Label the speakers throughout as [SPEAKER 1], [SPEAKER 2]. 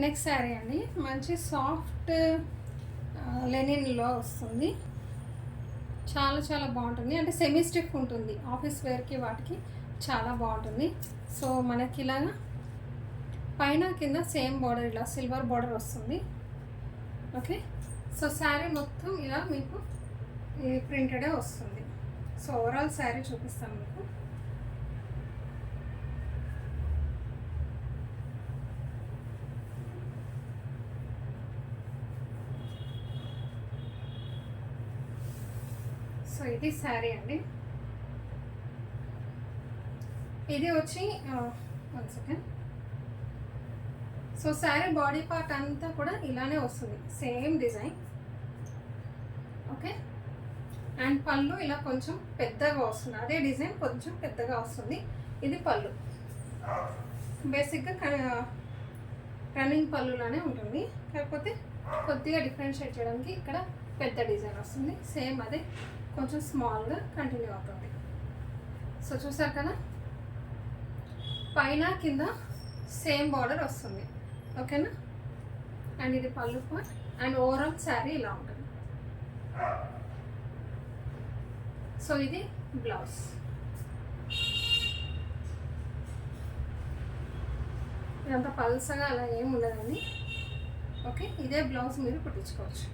[SPEAKER 1] Next sari అండి, మంచి soft లెనిన్లో వస్తుంది. చాలా చాలా బాగుంటుంది, అంటే సెమీ స్టిఫ్ ఉంటుంది, ఆఫీస్ వేర్కి వాటికి చాలా బాగుంటుంది. సో మనకి ఇలాగా పైన కింద సేమ్ బార్డర్, ఇలా సిల్వర్ బార్డర్ వస్తుంది. ఓకే, సో శారీ మొత్తం ఇలా మీకు ప్రింటెడే వస్తుంది. సో ఓవరాల్ శారీ చూపిస్తాను మీకు. సో ఇది శారీ అండి. ఇది వచ్చి 1 second. So sari body part అంతా కూడా ఇలానే వస్తుంది, సేమ్ డిజైన్. ఓకే, అండ్ పళ్ళు ఇలా కొంచెం పెద్దగా వస్తుంది, అదే డిజైన్ కొంచెం పెద్దగా వస్తుంది. ఇది పళ్ళు, బేసిక్గా రన్నింగ్ పళ్ళులానే ఉంటుంది, కాకపోతే కొద్దిగా డిఫరెన్షియేట్ చేయడానికి ఇక్కడ పెద్ద డిజైన్ వస్తుంది. సేమ్ అదే కొంచెం స్మాల్గా కంటిన్యూ అవుతుంది. సో చూసారు కదా, పైన కింద సేమ్ బార్డర్ వస్తుంది. ఓకేనా, అండ్ ఇది పళ్ళు పార్ట్, అండ్ ఓవరాల్ శారీ ఇలా ఉంటుంది. సో ఇది బ్లౌజ్. ఇదంతా పల్సగా అలా ఏమి ఉండదండి. ఓకే, ఇదే బ్లౌజ్ మీరు కుట్టించుకోవచ్చు.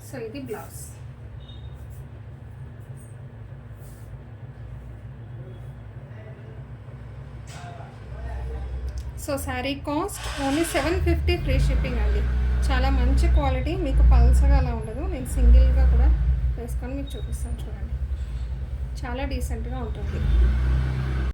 [SPEAKER 1] సో ఇది blouse. So sari cost only 750 free shipping అండి. చాలా మంచి క్వాలిటీ, మీకు పల్సగా అలా ఉండదు. నేను సింగిల్గా కూడా వేసుకొని మీకు చూపిస్తాను, చూడండి, చాలా డీసెంట్గా ఉంటుంది.